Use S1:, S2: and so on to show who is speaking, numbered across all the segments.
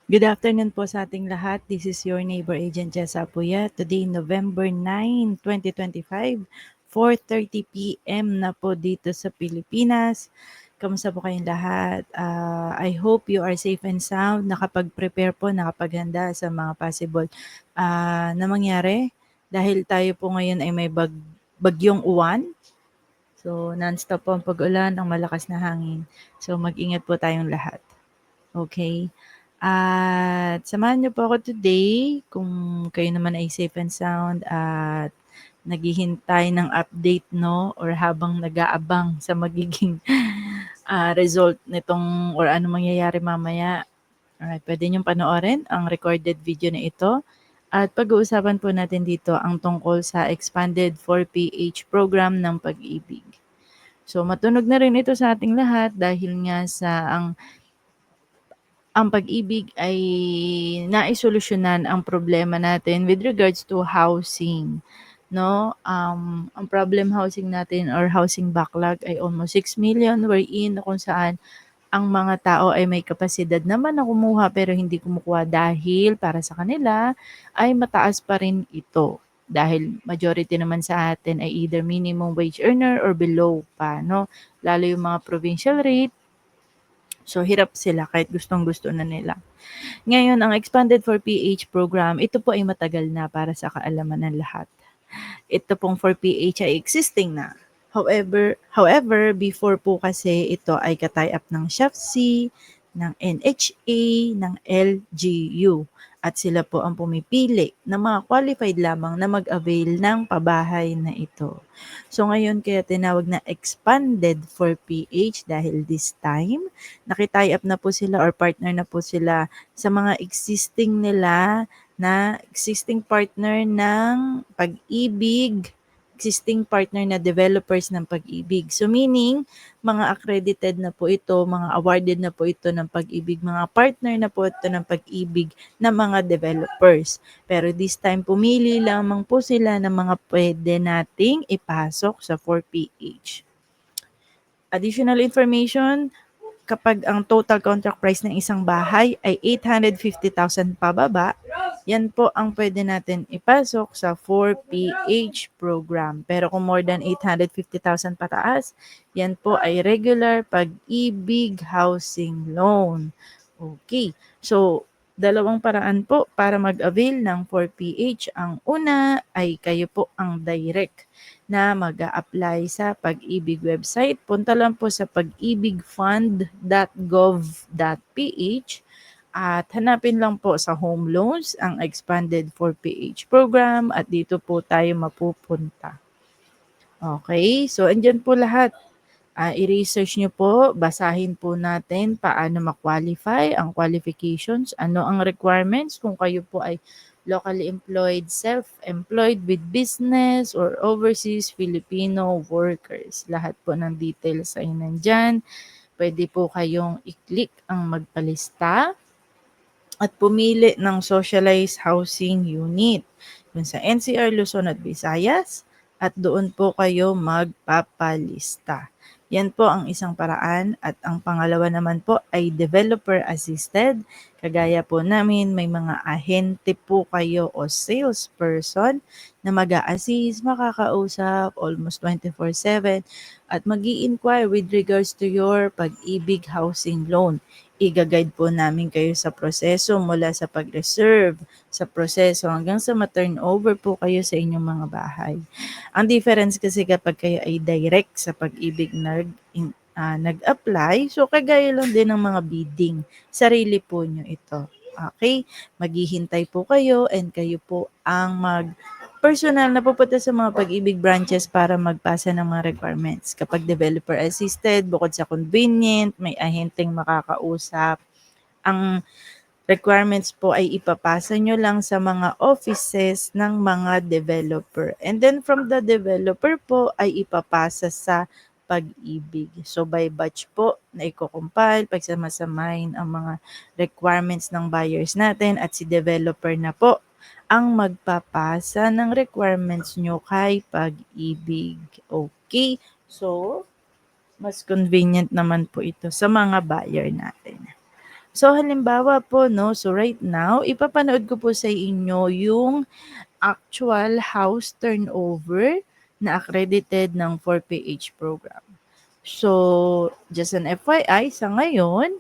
S1: Good afternoon po sa ating lahat. This is your neighbor agent Jessa Apuya. Today, November 9, 2025, 4:30 p.m. na po dito sa Pilipinas. Kamusta po kayong lahat? I hope you are safe and sound. Nakapag-prepare po, nakapaghanda sa mga possible na mangyari. Dahil tayo po ngayon ay may bagyong uwan. So, non-stop po ang pag-ulan, ang malakas na hangin. So, mag-ingat po tayong lahat. Okay. At samahan niyo po ako today kung kayo naman ay safe and sound at naghihintay ng update 'no or habang nag-aabang sa magiging, result nitong or anong mangyayari mamaya. Alright, puwede niyong panoorin ang recorded video na ito at pag-uusapan po natin dito ang tungkol sa expanded 4PH program ng Pag-ibig. So matunog na rin ito sa ating lahat dahil nga sa ang Pag-ibig ay naisolusyonan ang problema natin with regards to housing, 'no? Ang problem housing natin or housing backlog ay almost 6 million wherein kung saan ang mga tao ay may kapasidad naman na kumuha pero hindi kumukuha dahil para sa kanila ay mataas pa rin ito. Dahil majority naman sa atin ay either minimum wage earner or below pa, 'no? Lalo yung mga provincial rate, so hirap sila kahit gustong-gusto na nila. Ngayon, ang Expanded for PH program, ito po ay matagal na para sa kaalaman ng lahat. Ito pong for PH ay existing na. However, before po kasi ito ay ka-tie up ng SHAFC, ng NHA, ng LGU. At sila po ang pumipili ng mga qualified lamang na mag-avail ng pabahay na ito. So ngayon kaya tinawag na expanded for PH dahil this time, nakitie up na po sila or partner na po sila sa mga existing nila na existing partner ng Pag-ibig, existing partner na developers ng Pag-ibig. So meaning, mga accredited na po ito, mga awarded na po ito ng Pag-ibig, mga partner na po ito ng Pag-ibig na mga developers. Pero this time, pumili lamang po sila ng mga pwede nating ipasok sa 4PH. Additional information, kapag ang total contract price ng isang bahay ay 850,000 pababa, yan po ang pwede natin ipasok sa 4PH program. Pero kung more than 850,000 pataas, yan po ay regular Pag-ibig housing loan. Okay. So, dalawang paraan po para mag-avail ng 4PH. Ang una ay kayo po ang direct na mag-a-apply sa Pag-ibig website. Punta lang po sa pagibigfund.gov.ph at hanapin lang po sa home loans ang expanded 4PH program at dito po tayo mapupunta. Okay, so andyan po lahat. I-research nyo po, basahin po natin paano ma-qualify, ang qualifications, ano ang requirements kung kayo po ay locally employed, self-employed with business, or overseas Filipino workers. Lahat po ng details ay nandyan. Pwede po kayong i-click ang magpalista at pumili ng socialized housing unit dun sa NCR Luzon at Visayas at doon po kayo magpapalista. Yan po ang isang paraan at ang pangalawa naman po ay developer assisted. Kagaya po namin may mga ahente po kayo o salesperson na mag-a-assist, makakausap almost 24/7 at mag-i-inquire with regards to your Pag-ibig housing loan. Iga-guide po namin kayo sa proseso mula sa pag-reserve, sa proseso hanggang sa ma-turnover po kayo sa inyong mga bahay. Ang difference kasi kapag kayo ay direct sa Pag-ibig nag-apply, so kagaya lang din ng mga bidding. Sarili po nyo ito. Okay? Maghihintay po kayo and kayo po ang personal na pupunta sa mga Pag-ibig branches para magpasa ng mga requirements. Kapag developer assisted, bukod sa convenient, may ahenteng makakausap. Ang requirements po ay ipapasa nyo lang sa mga offices ng mga developer. And then from the developer po ay ipapasa sa Pag-ibig. So by batch po na i-compile, pagsamasamahin ang mga requirements ng buyers natin at si developer na po ang magpapasa ng requirements nyo kay Pag-ibig. Okay? So, mas convenient naman po ito sa mga buyer natin. So halimbawa po 'no, so right now ipapanood ko po sa inyo yung actual house turnover na accredited ng 4PH program. So, just an FYI sa ngayon,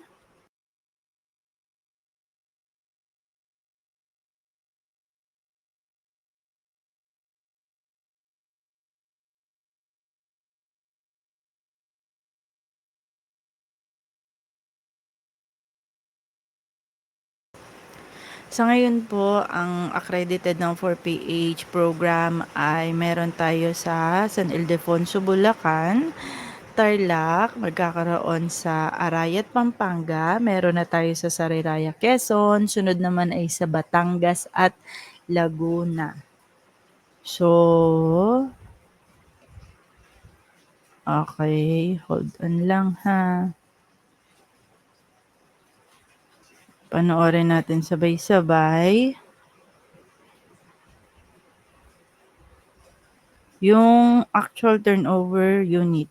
S1: po ang accredited ng 4PH program ay meron tayo sa San Ildefonso, Bulacan, Tarlac, magkakaroon sa Arayat, Pampanga, meron na tayo sa Sariraya, Quezon, sunod naman ay sa Batangas at Laguna. So, okay, hold on lang ha. Panoorin natin sabay-sabay yung actual turnover unit.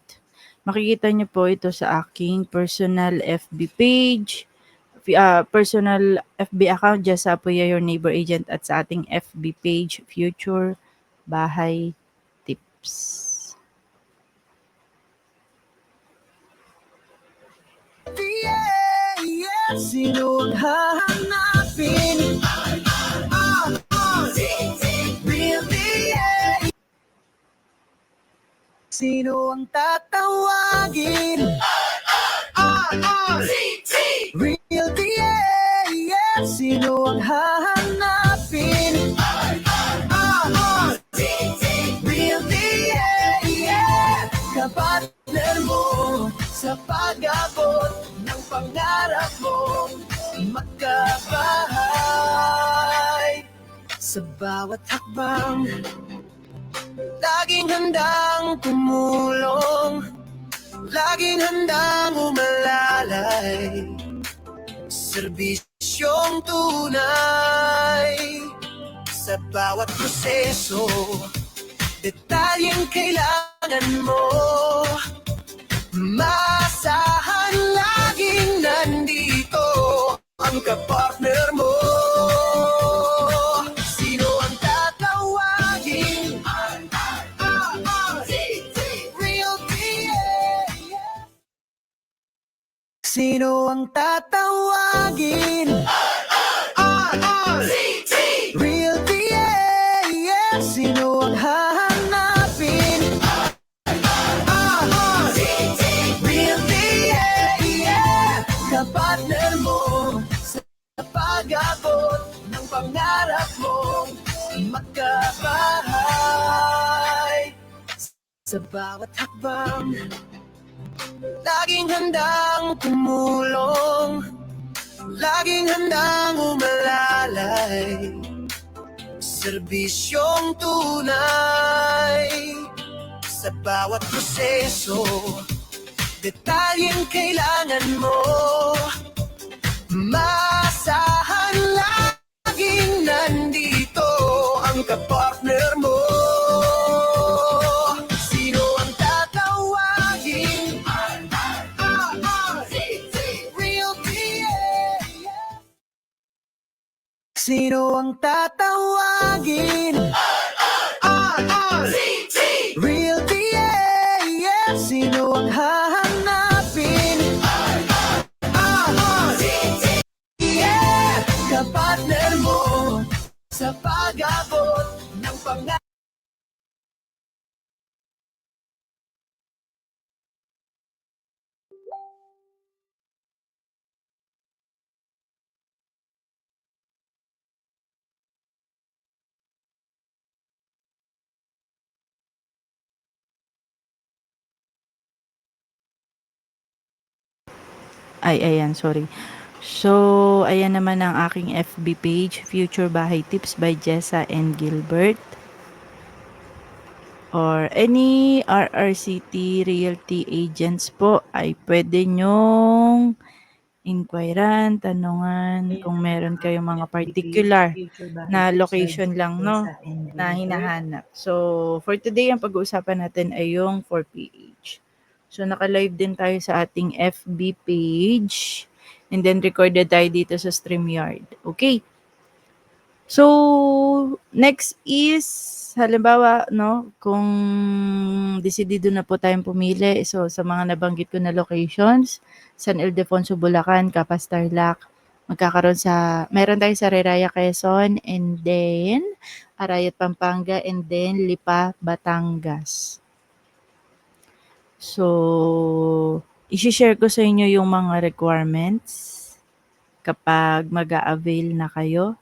S1: Makikita niyo po ito sa aking personal FB page, personal FB account, Just Apoya Your Neighbor Agent, at sa ating FB page, Future Bahay Tips. Sino ang hahanapin? Sino ang tatawagin? Real DA. Sino ang hahanapin? Real DA. Kapartner mo sa pag-abot ng pangarap mo, magkabahay. Sa bawat hakbang, laging handang tumulong, laging handang umalalay. Serbisyong tunay sa bawat proseso, detalyeng kailangan mo. Masahan laging nandito ang kapartner mo. Sino ang tatawagin? Real PA. Sino ang tatawagin? Real PA. Sino ang hahanapin? Real PA. Kapartner mo sa pag-abot ng pangarap mo, magkabahay. Sa bawat hakbang, laging handang tumulong, laging handang umalalay. Serbisyong tunay sa bawat proseso, detalyeng kailangan mo. Masahan laging nandito ang kapartner mo. Sino ang tatawagin? Real PA. Sino ang tatawagin? Real PA. Sino ang hahanapin? Kapartner mo sa pag-abot ng pangarap. Ay, ayan, sorry. So, ayan naman ang aking FB page, Future Bahay Tips by Jessa and Gilbert. Or any RRCT Realty agents po ay pwede nyong inquiran, tanungan kung meron kayong mga particular na location lang, no, na hinahanap. So, for today, ang pag-uusapan natin ay yung 4PH. So, naka-live din tayo sa ating FB page. And then recorded tayo dito sa StreamYard. Okay. So, next is, halimbawa, no, kung desidido na po tayong pumili, so sa mga nabanggit ko na locations, San Ildefonso, Bulacan, Capas, Tarlac, meron tayo sa Reraya, Quezon, and then Arayat, Pampanga, and then Lipa, Batangas. So, isi-share ko sa inyo yung mga requirements kapag mag-a-avail na kayo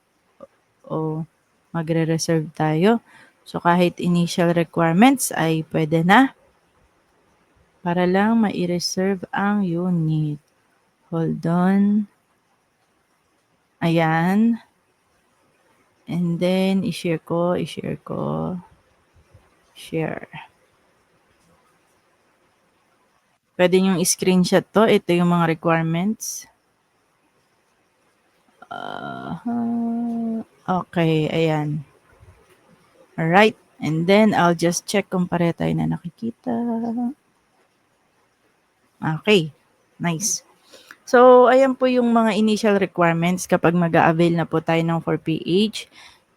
S1: o magre-reserve tayo. So, kahit initial requirements ay pwede na para lang mai-reserve ang unit. Hold on. Ayan. And then, i-share ko. Share. Pwede nyo screenshot to. Ito yung mga requirements. Okay, ayan. Alright. And then, I'll just check kung pareho tayo na nakikita. Okay. Nice. So, ayan po yung mga initial requirements kapag mag-a-avail na po tayo ng 4PH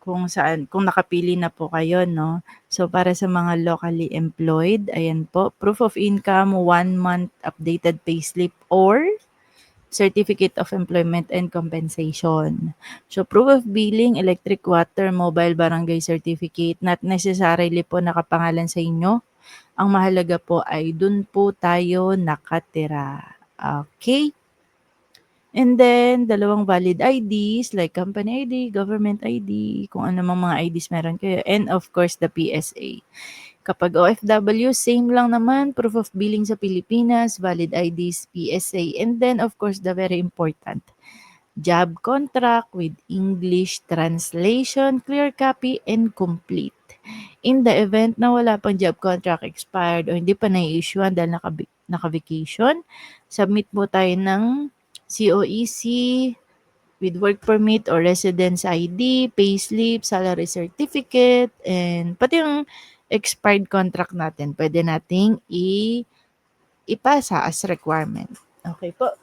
S1: kung nakapili na po kayo, no? So, para sa mga locally employed, ayan po, proof of income, 1 month updated payslip or Certificate of Employment and Compensation. So, proof of billing, electric, water, mobile, barangay certificate, not necessarily po nakapangalan sa inyo. Ang mahalaga po ay dun po tayo nakatira. Okay? And then, 2 valid IDs like company ID, government ID, kung ano mang mga IDs meron kayo. And of course, the PSA. Kapag OFW, same lang naman, proof of billing sa Pilipinas, valid IDs, PSA. And then, of course, the very important, job contract with English translation, clear copy, and complete. In the event na wala pang job contract expired o hindi pa nai-issuean dahil naka-vacation, submit mo tayo ng COEC with work permit or residence ID, payslip, salary certificate, and pati yung expired contract natin, pwede nating ipasa as requirement. Okay po.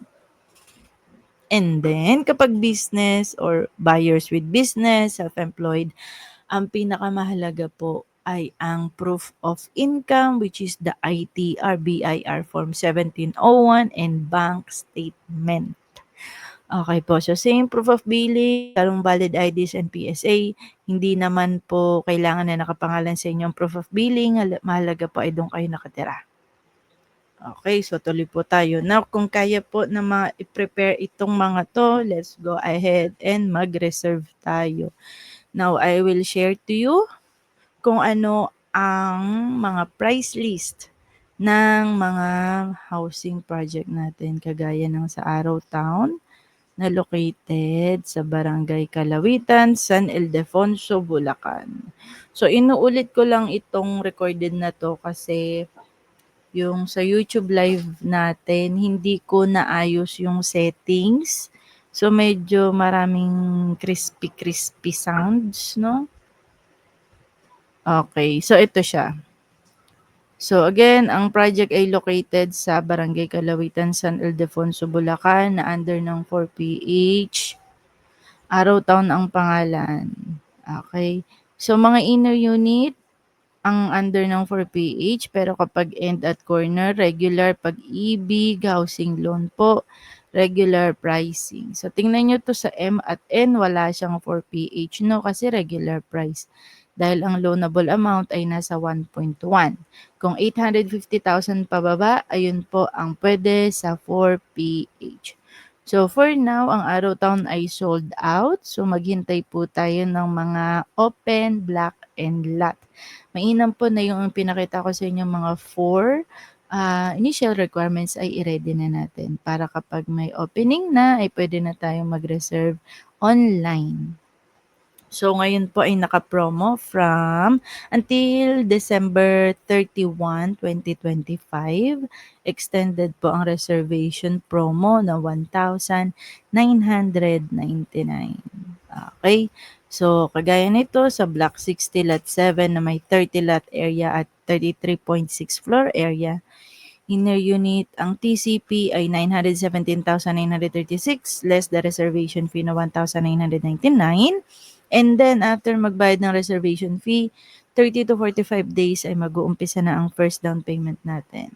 S1: And then, kapag business or buyers with business, self-employed, ang pinakamahalaga po ay ang proof of income, which is the ITR, BIR Form 1701 and bank statement. Okay po. So, same proof of billing, talong valid IDs and PSA. Hindi naman po kailangan na nakapangalan sa inyong proof of billing. Mahalaga po ay doon kayo nakatira. Okay, so tuloy po tayo. Now, kung kaya po na i-prepare itong mga to, let's go ahead and mag-reserve tayo. Now, I will share to you kung ano ang mga price list ng mga housing project natin kagaya ng sa Araw Town na located sa Barangay Kalawitan, San Ildefonso, Bulacan. So, inuulit ko lang itong recorded na to kasi yung sa YouTube live natin, hindi ko naayos yung settings. So, medyo maraming crispy sounds, no? Okay, so ito siya. So again, ang project ay located sa Barangay Kalawitan, San Ildefonso, Bulacan na under ng 4PH. Araw Town ang pangalan. Okay. So mga inner unit, ang under ng 4PH, pero kapag end at corner, regular pag-ibig, housing loan po, regular pricing. So tingnan nyo to sa M at N, wala siyang 4PH, no? Kasi regular price. Dahil ang loanable amount ay nasa 1.1. Kung 850,000 pababa, ayun po ang pwede sa 4PH. So for now, ang Araw Town ay sold out. So maghintay po tayo ng mga open, block, and lot. Mainam po na yung pinakita ko sa inyo mga 4 initial requirements ay i-ready na natin para kapag may opening na ay pwede na tayong mag-reserve online. So ngayon po ay naka-promo from until December 31, 2025. Extended po ang reservation promo na 1,999. Okay? So kagaya nito sa Block 60 Lot 7 na may 30 lot area at 33.6 floor area, inner unit, ang TCP ay 917,936 less the reservation fee na 1,999. And then, after magbayad ng reservation fee, 30 to 45 days ay mag-uumpisa na ang first down payment natin.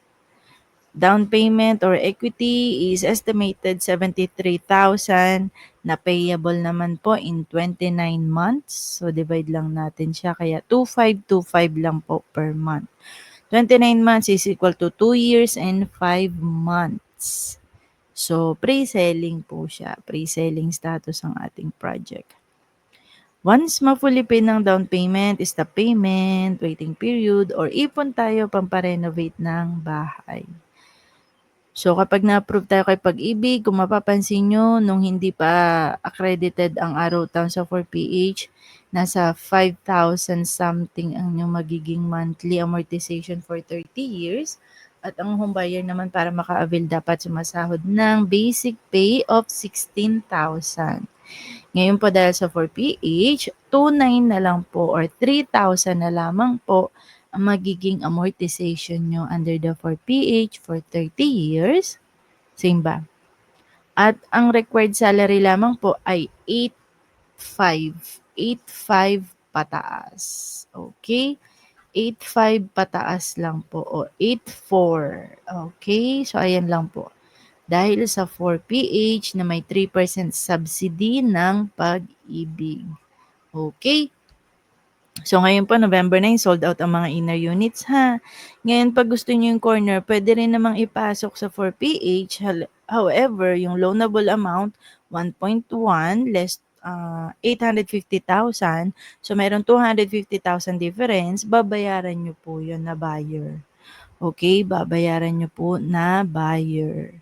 S1: Down payment or equity is estimated 73,000 na payable naman po in 29 months. So, divide lang natin siya. Kaya 2,525 lang po per month. 29 months is equal to 2 years and 5 months. So, pre-selling po siya. Pre-selling status ang ating project. Once ma-fully pay ng down payment, is the payment, waiting period, or ipon tayo pamparenovate ng bahay. So, kapag na-approve tayo kay Pag-ibig, kung mapapansin nyo, nung hindi pa accredited ang Arrow Town sa 4PH, nasa 5,000 something ang yung magiging monthly amortization for 30 years. At ang home buyer naman para maka-avail dapat sumasahod ng basic pay of 16,000. Ngayon po dahil sa 4PH, 2,900 na lang po or 3,000 na lamang po ang magiging amortization nyo under the 4PH for 30 years. Same ba? At ang required salary lamang po ay 8,500. 8,500 pataas. Okay? 8,500 pataas lang po o 8,400. Okay? So, ayan lang po. Dahil sa 4PH na may 3% subsidy ng Pag-ibig. Okay? So, ngayon po, November 9, sold out ang mga inner units, ha? Ngayon, pag gusto nyo yung corner, pwede rin namang ipasok sa 4PH. However, yung loanable amount, 1.1 less 850,000. So, meron 250,000 difference. Babayaran nyo po yun na buyer. Okay? Babayaran nyo po na buyer.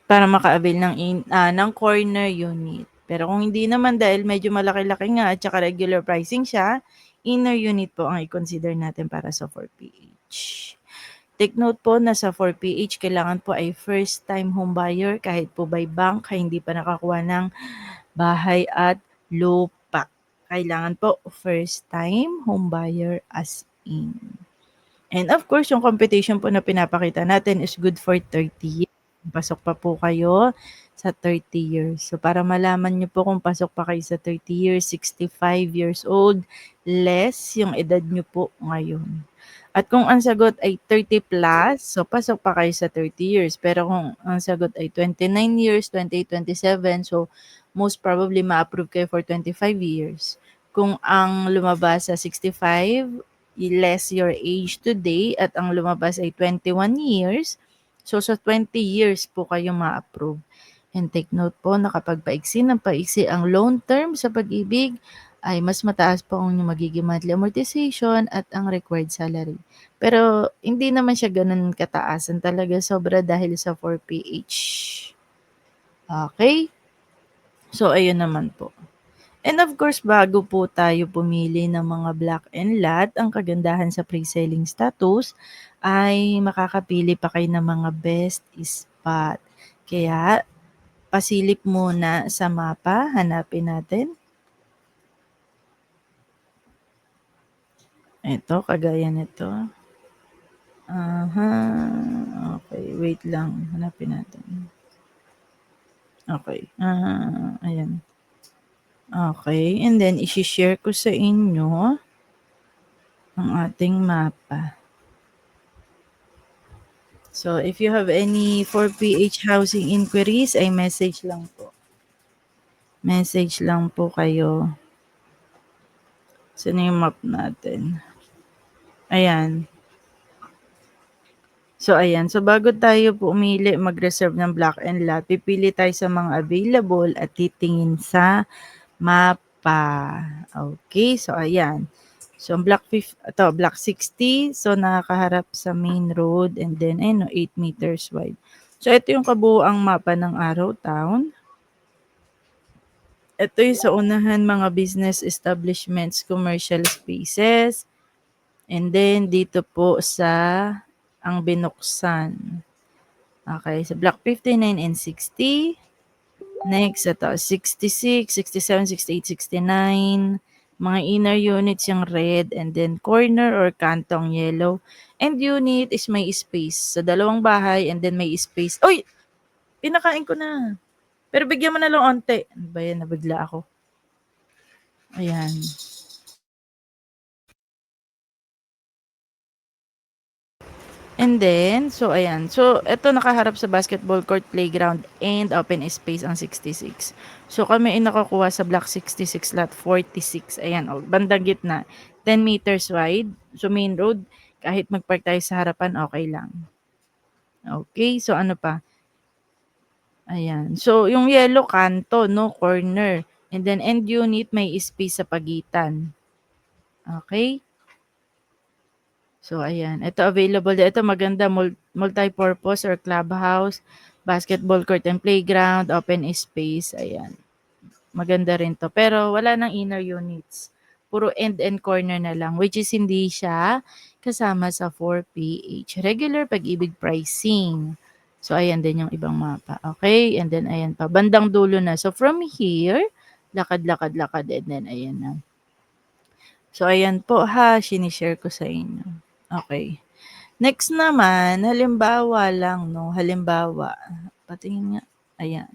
S1: Para maka-avail ng corner unit. Pero kung hindi naman dahil medyo malaki-laki nga at saka regular pricing siya, inner unit po ang i-consider natin para sa 4PH. Take note po na sa 4PH, kailangan po ay first-time homebuyer kahit po by bank, hindi pa nakakuha ng bahay at lupa. Kailangan po first-time homebuyer as in. And of course, yung competition po na pinapakita natin is good for 30 years. Pasok pa po kayo sa 30 years. So, para malaman nyo po kung pasok pa kayo sa 30 years, 65 years old, less yung edad nyo po ngayon. At kung ang sagot ay 30 plus, so pasok pa kayo sa 30 years. Pero kung ang sagot ay 29 years, 28, 27, so most probably ma-approve kayo for 25 years. Kung ang lumabas sa 65, less your age today at ang lumabas ay 21 years, so sa 20 years po kayo ma-approve. And take note po na kapag paiksi ng paiksi ang loan term sa Pag-ibig, ay mas mataas po ang inyong magiging monthly amortization at ang required salary. Pero hindi naman siya ganun kataasan talaga, sobra dahil sa 4PH. Okay? So, ayun naman po. And of course, bago po tayo pumili ng mga block and lot, ang kagandahan sa pre-selling status ay makakapili pa kayo ng mga best spot. Kaya, pasilip muna sa mapa, hanapin natin. Ito, kagaya nito. Aha, okay, wait lang, hanapin natin. Okay, ayan. Okay, and then isi-share ko sa inyo ang ating mapa. So, if you have any 4PH housing inquiries, ay message lang po. Message lang po kayo. Saan yung map natin? Ayan. So, ayan. So, bago tayo po umili, mag-reserve ng block and lot, pipili tayo sa mga available at titingin sa mapa. Okay, so ayan. So, block 60, so nakakaharap sa main road and then, 8 meters wide. So, ito yung kabuuang mapa ng Arrow Town. Ito yung sa unahan, mga business establishments, commercial spaces. And then, dito po sa ang binuksan. Okay, sa block 59 and 60. Next, ito, 66, 67, 68, 69. Mga inner units yung red, and then corner or kantong yellow. End unit is may space. So, dalawang bahay and then may space. Uy! Pinakain ko na. Pero bigyan mo na lang onte. Ano ba yan? Nabigla ako. Ayan. And then, so ayan. So, ito nakaharap sa basketball court, playground, and open space ang 66. So, kami ay nakakuha sa block 66, lot 46. Ayan, oh, bandang gitna. 10 meters wide. So, main road. Kahit magpark tayo sa harapan, okay lang. Okay, so ano pa? Ayan. So, yung yellow kanto, no? Corner. And then, end unit, may space sa pagitan. Okay? So, ayan. Ito available. Ito maganda. Multi-purpose or clubhouse, basketball court and playground, open space. Ayan. Maganda rin to. Pero wala nang inner units. Puro end and corner na lang. Which is hindi siya kasama sa 4PH. Regular pag-ibig pricing. So, ayan din yung ibang mapa. Okay? And then, ayan pa. Bandang dulo na. So, from here, lakad, lakad, lakad. And then, ayan na. So, ayan po ha. Sinishare ko sa inyo. Okay. Next naman, halimbawa lang 'no, halimbawa, patingin nga, ayan.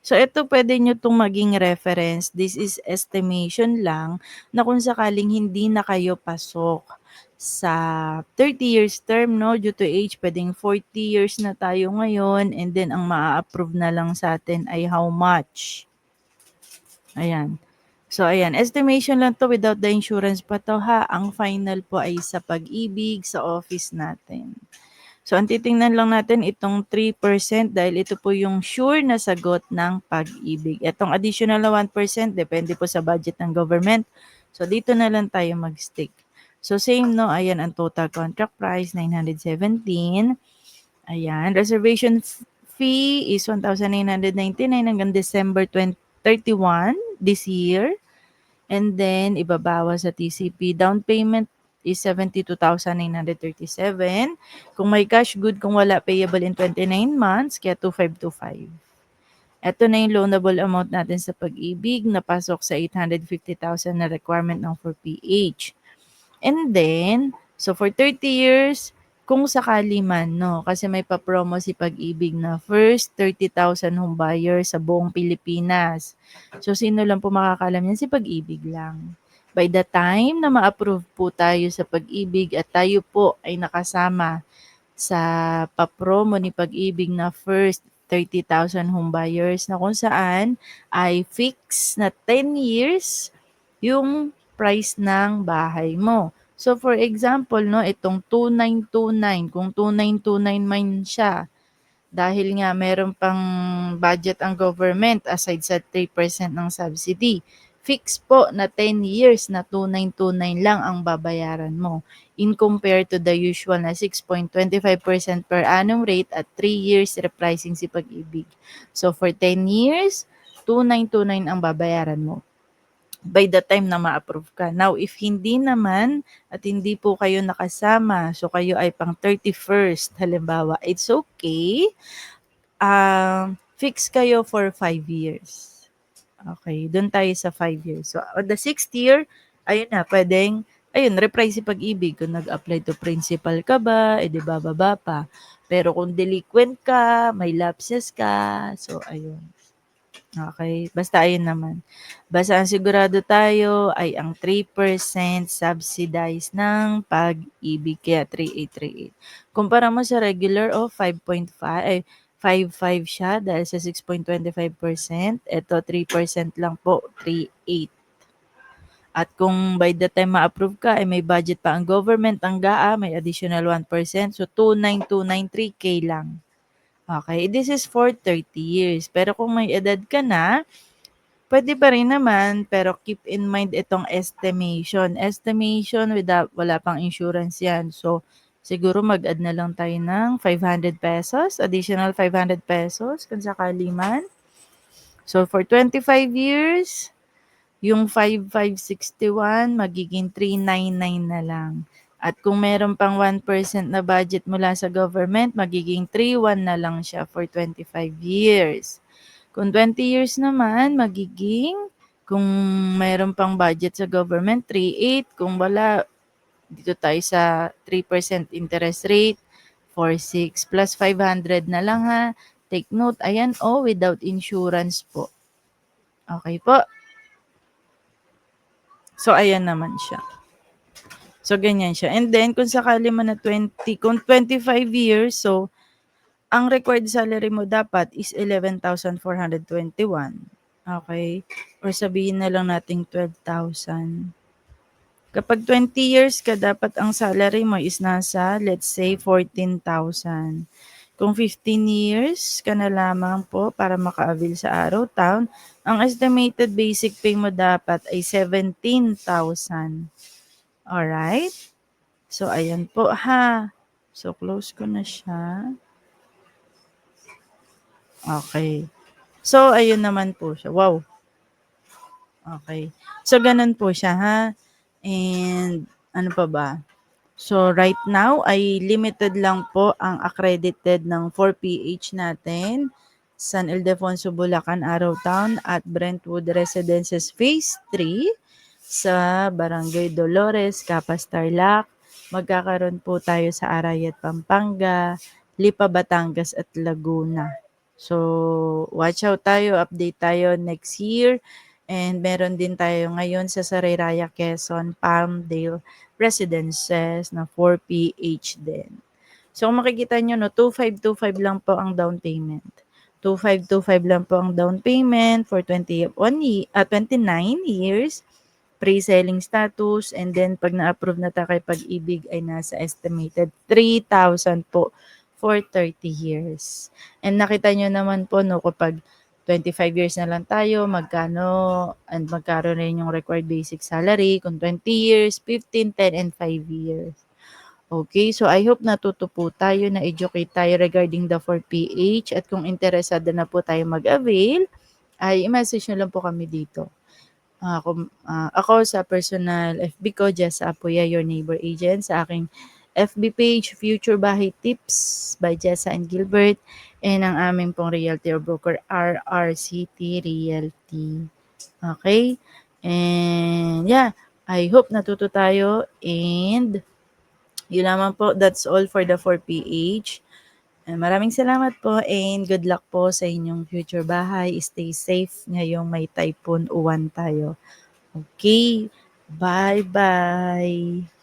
S1: So ito puwede niyo 'tong maging reference, this is estimation lang na kung sakaling hindi na kayo pasok sa 30 years term 'no, due to age puwedeng 40 years na tayo ngayon and then ang maa-approve na lang sa'tin ay how much. Ayan. So ayan, estimation lang 'to without the insurance pa 'to ha, ang final po ay sa Pag-ibig sa office natin. So, ang titingnan lang natin itong 3% dahil ito po yung sure na sagot ng Pag-ibig. Itong additional na 1% depende po sa budget ng government. So, dito na lang tayo mag-stick. So, same no, ayan ang total contract price, 917. Ayan, reservation fee is 1,999 hanggang December 31 this year. And then, ibabawas sa TCP. Down payment is 72,937. Kung may cash good, kung wala, payable in 29 months, kaya 2,525. Ito na yung loanable amount natin sa Pag-ibig, napasok sa 850,000 na requirement ng 4PH. And then, so for 30 years, kung sakali man, no, kasi may pa-promo si Pag-ibig na first 30,000 home buyer sa buong Pilipinas. So, sino lang po makakalam yan? Si Pag-ibig lang. By the time na ma-approve po tayo sa Pag-ibig at tayo po ay nakasama sa pa-promo ni Pag-ibig na first 30,000 home buyers na kung saan ay fix na 10 years yung price ng bahay mo. So for example, no, itong 2,929, kung 2,929 man siya, dahil nga meron pang budget ang government aside sa 3% ng subsidy. Fix po na 10 years na 2,929 lang ang babayaran mo in compare to the usual na 6.25% per annum rate at 3 years repricing si Pag-ibig. So for 10 years, 2,929 ang babayaran mo by the time na ma-approve ka. Now, if hindi naman at hindi po kayo nakasama, so kayo ay pang 31st, halimbawa, it's okay. Fix kayo for 5 years. Okay, doon tayo sa 5 years. So, on the 6th year, ayun na, pwedeng, ayun, reprice si Pag-ibig. Kung nag-apply to principal ka ba, edi bababa pa. Pero kung delinquent ka, may lapses ka, so ayun. Okay, basta ayun naman. Basta ang sigurado tayo ay ang 3% subsidized ng Pag-ibig, kaya 3,838. Kumpara mo sa regular o 5.5 ay 5.5 siya dahil sa 6.25%. Ito 3% lang po, 3.8. At kung by the time ma-approve ka ay may budget pa ang government, ang GAA may additional 1%, so 2,9,293K lang. Okay, this is for 30 years. Pero kung may edad ka na, pwede pa rin naman, pero keep in mind itong estimation. Estimation wala pang insurance yan. So, siguro mag-add na lang tayo ng 500 pesos, additional 500 pesos kung sakali man. So, for 25 years, yung 5,561 magiging 399 na lang. At kung meron pang 1% na budget mula sa government, magiging 3,1 na lang siya for 25 years. Kung 20 years naman, magiging, Kung mayroon pang budget sa government, 3.8. Kung wala, dito tayo sa 3% interest rate, 4.6 plus 500 na lang ha. Take note, ayan without insurance po. Okay po. So, ayan naman siya. So, ganyan siya. And then, kung sakali man na kung 25 years, so, ang required salary mo dapat is 11,421. Okay? Or sabihin na lang nating 12,000. Kapag 20 years ka, dapat ang salary mo is nasa, let's say, 14,000. Kung 15 years ka na lamang po para maka-avail sa Araw Town, ang estimated basic pay mo dapat ay 17,000. Alright? So, ayan po ha. So, close ko na siya. Okay. So, ayun naman po siya. Wow. Okay. So, ganun po siya ha. And, ano pa ba? So, right now ay limited lang po ang accredited ng 4PH natin. San Ildefonso, Bulacan, Araw Town at Brentwood Residences Phase 3 sa Barangay Dolores, Capas, Tarlac. Magkakaroon po tayo sa Arayat, Pampanga, Lipa, Batangas at Laguna. So, watch out tayo, update tayo next year. And meron din tayo ngayon sa Sarayraya, Quezon, Palmdale Residences na 4PH din. So, kung makikita nyo, no, 2,525 lang po ang down payment. 2,525 lang po ang down payment for 29 years, pre-selling status, and then pag na-approve na tayo kay Pag-ibig ay nasa estimated 3,000 po for 30 years. And nakita nyo naman po, no, kapag 25 years na lang tayo, magkano rin yung required basic salary. Kung 20 years, 15, 10, and 5 years. Okay, so I hope natuto po tayo, na-educate tayo regarding the 4PH. At kung interesado na po tayo mag-avail, ay i-message nyo lang po kami dito. Ako sa personal FB ko, Jess Apoya, your neighbor agent. Sa aking FB page, Future Bahay Tips by Jessa and Gilbert. And ang aming pong realty or broker, RRCT Realty. Okay? And yeah, I hope natuto tayo. And yun naman po, that's all for the 4PH. Maraming salamat po and good luck po sa inyong future bahay. Stay safe ngayong may Typhoon Uwan tayo. Okay, bye-bye.